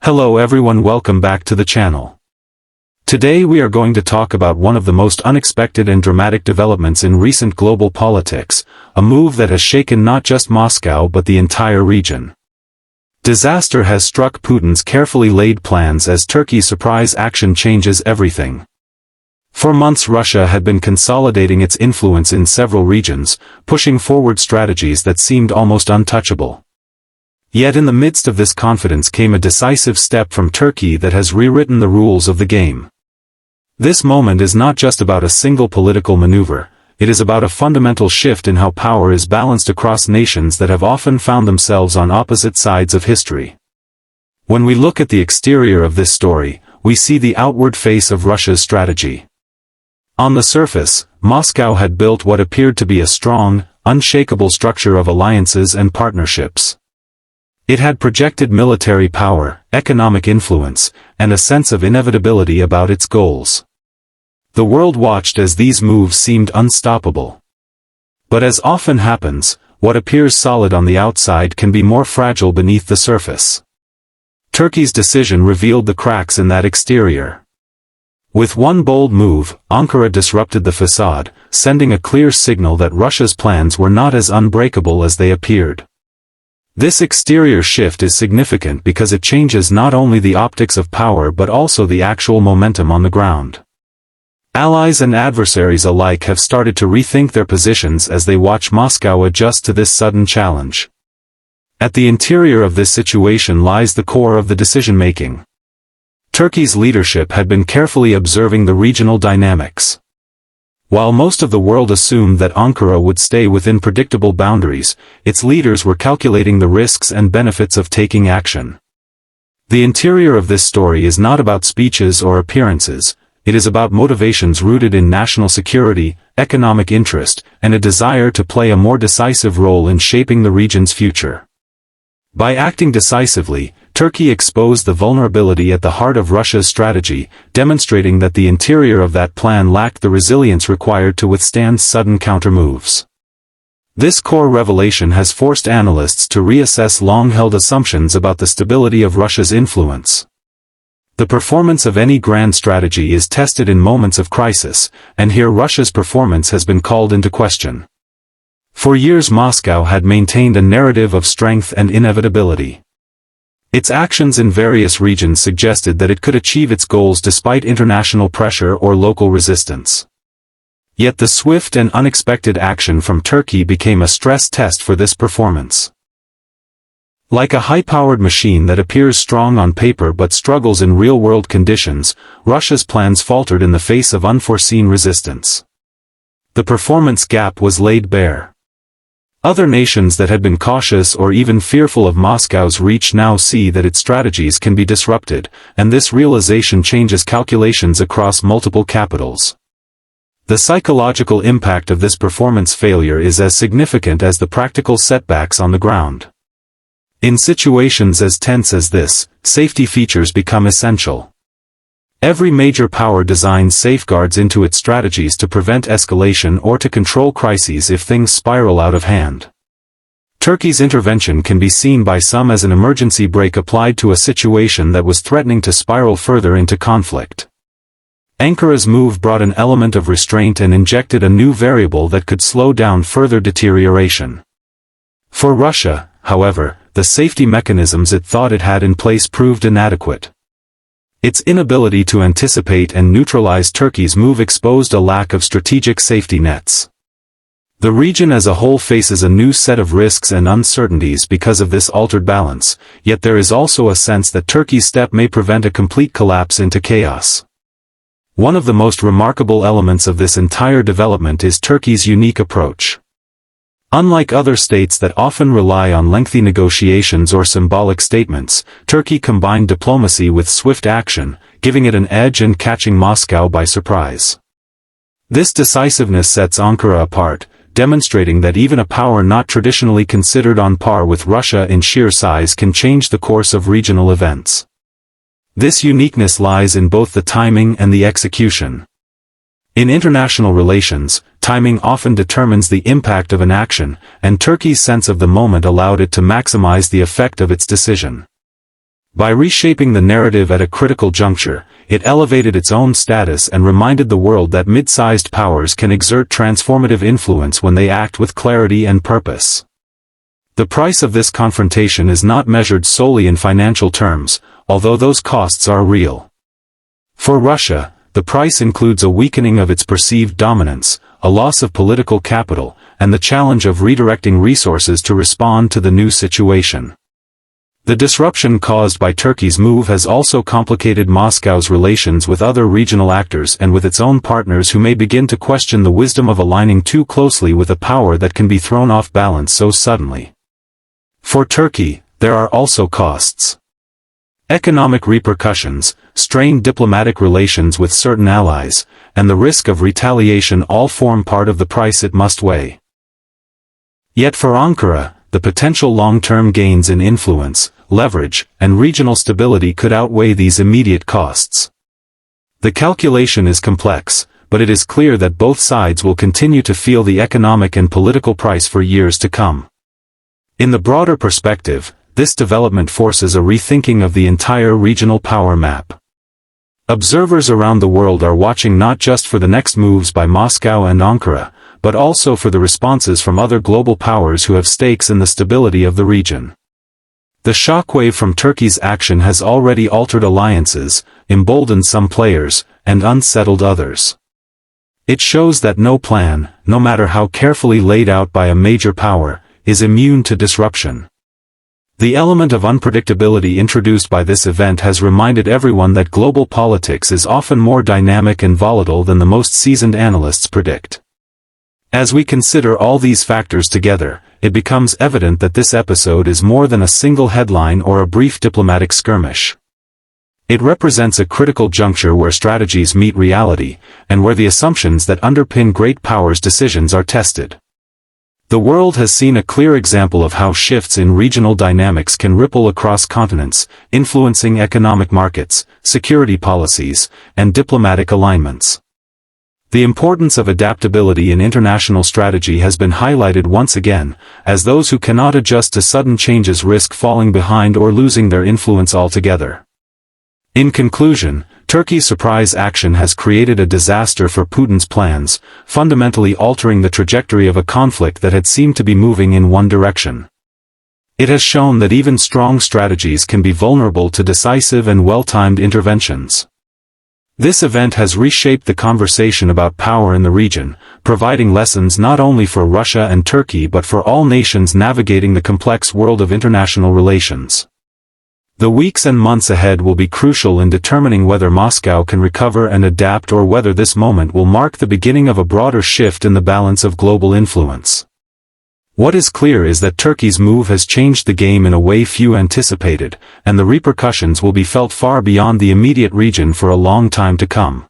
Hello everyone, welcome back to the channel. Today we are going to talk about one of the most unexpected and dramatic developments in recent global politics, a move that has shaken not just Moscow but the entire region. Disaster has struck Putin's carefully laid plans as Turkey's surprise action changes everything. For months Russia had been consolidating its influence in several regions, pushing forward strategies that seemed almost untouchable. Yet in the midst of this confidence came a decisive step from Turkey that has rewritten the rules of the game. This moment is not just about a single political maneuver, it is about a fundamental shift in how power is balanced across nations that have often found themselves on opposite sides of history. When we look at the exterior of this story, we see the outward face of Russia's strategy. On the surface, Moscow had built what appeared to be a strong, unshakable structure of alliances and partnerships. It had projected military power, economic influence, and a sense of inevitability about its goals. The world watched as these moves seemed unstoppable. But as often happens, what appears solid on the outside can be more fragile beneath the surface. Turkey's decision revealed the cracks in that exterior. With one bold move, Ankara disrupted the facade, sending a clear signal that Russia's plans were not as unbreakable as they appeared. This exterior shift is significant because it changes not only the optics of power but also the actual momentum on the ground. Allies and adversaries alike have started to rethink their positions as they watch Moscow adjust to this sudden challenge. At the interior of this situation lies the core of the decision-making. Turkey's leadership had been carefully observing the regional dynamics. While most of the world assumed that Ankara would stay within predictable boundaries, its leaders were calculating the risks and benefits of taking action. The interior of this story is not about speeches or appearances, it is about motivations rooted in national security, economic interest, and a desire to play a more decisive role in shaping the region's future. By acting decisively, Turkey exposed the vulnerability at the heart of Russia's strategy, demonstrating that the interior of that plan lacked the resilience required to withstand sudden countermoves. This core revelation has forced analysts to reassess long-held assumptions about the stability of Russia's influence. The performance of any grand strategy is tested in moments of crisis, and here Russia's performance has been called into question. For years Moscow had maintained a narrative of strength and inevitability. Its actions in various regions suggested that it could achieve its goals despite international pressure or local resistance. Yet the swift and unexpected action from Turkey became a stress test for this performance. Like a high-powered machine that appears strong on paper but struggles in real-world conditions, Russia's plans faltered in the face of unforeseen resistance. The performance gap was laid bare. Other nations that had been cautious or even fearful of Moscow's reach now see that its strategies can be disrupted, and this realization changes calculations across multiple capitals. The psychological impact of this performance failure is as significant as the practical setbacks on the ground. In situations as tense as this, safety features become essential. Every major power designs safeguards into its strategies to prevent escalation or to control crises if things spiral out of hand. Turkey's intervention can be seen by some as an emergency brake applied to a situation that was threatening to spiral further into conflict. Ankara's move brought an element of restraint and injected a new variable that could slow down further deterioration. For Russia, however, the safety mechanisms it thought it had in place proved inadequate. Its inability to anticipate and neutralize Turkey's move exposed a lack of strategic safety nets. The region as a whole faces a new set of risks and uncertainties because of this altered balance, yet there is also a sense that Turkey's step may prevent a complete collapse into chaos. One of the most remarkable elements of this entire development is Turkey's unique approach. Unlike other states that often rely on lengthy negotiations or symbolic statements, Turkey combined diplomacy with swift action, giving it an edge and catching Moscow by surprise. This decisiveness sets Ankara apart, demonstrating that even a power not traditionally considered on par with Russia in sheer size can change the course of regional events. This uniqueness lies in both the timing and the execution. In international relations, timing often determines the impact of an action, and Turkey's sense of the moment allowed it to maximize the effect of its decision. By reshaping the narrative at a critical juncture, it elevated its own status and reminded the world that mid-sized powers can exert transformative influence when they act with clarity and purpose. The price of this confrontation is not measured solely in financial terms, although those costs are real. For Russia, the price includes a weakening of its perceived dominance, a loss of political capital, and the challenge of redirecting resources to respond to the new situation. The disruption caused by Turkey's move has also complicated Moscow's relations with other regional actors and with its own partners who may begin to question the wisdom of aligning too closely with a power that can be thrown off balance so suddenly. For Turkey, there are also costs. Economic repercussions, strained diplomatic relations with certain allies, and the risk of retaliation all form part of the price it must weigh. Yet for Ankara, the potential long-term gains in influence, leverage, and regional stability could outweigh these immediate costs. The calculation is complex, but it is clear that both sides will continue to feel the economic and political price for years to come. In the broader perspective, this development forces a rethinking of the entire regional power map. Observers around the world are watching not just for the next moves by Moscow and Ankara, but also for the responses from other global powers who have stakes in the stability of the region. The shockwave from Turkey's action has already altered alliances, emboldened some players, and unsettled others. It shows that no plan, no matter how carefully laid out by a major power, is immune to disruption. The element of unpredictability introduced by this event has reminded everyone that global politics is often more dynamic and volatile than the most seasoned analysts predict. As we consider all these factors together, it becomes evident that this episode is more than a single headline or a brief diplomatic skirmish. It represents a critical juncture where strategies meet reality, and where the assumptions that underpin great powers' decisions are tested. The world has seen a clear example of how shifts in regional dynamics can ripple across continents, influencing economic markets, security policies, and diplomatic alignments. The importance of adaptability in international strategy has been highlighted once again, as those who cannot adjust to sudden changes risk falling behind or losing their influence altogether. In conclusion, Turkey's surprise action has created a disaster for Putin's plans, fundamentally altering the trajectory of a conflict that had seemed to be moving in one direction. It has shown that even strong strategies can be vulnerable to decisive and well-timed interventions. This event has reshaped the conversation about power in the region, providing lessons not only for Russia and Turkey but for all nations navigating the complex world of international relations. The weeks and months ahead will be crucial in determining whether Moscow can recover and adapt or whether this moment will mark the beginning of a broader shift in the balance of global influence. What is clear is that Turkey's move has changed the game in a way few anticipated, and the repercussions will be felt far beyond the immediate region for a long time to come.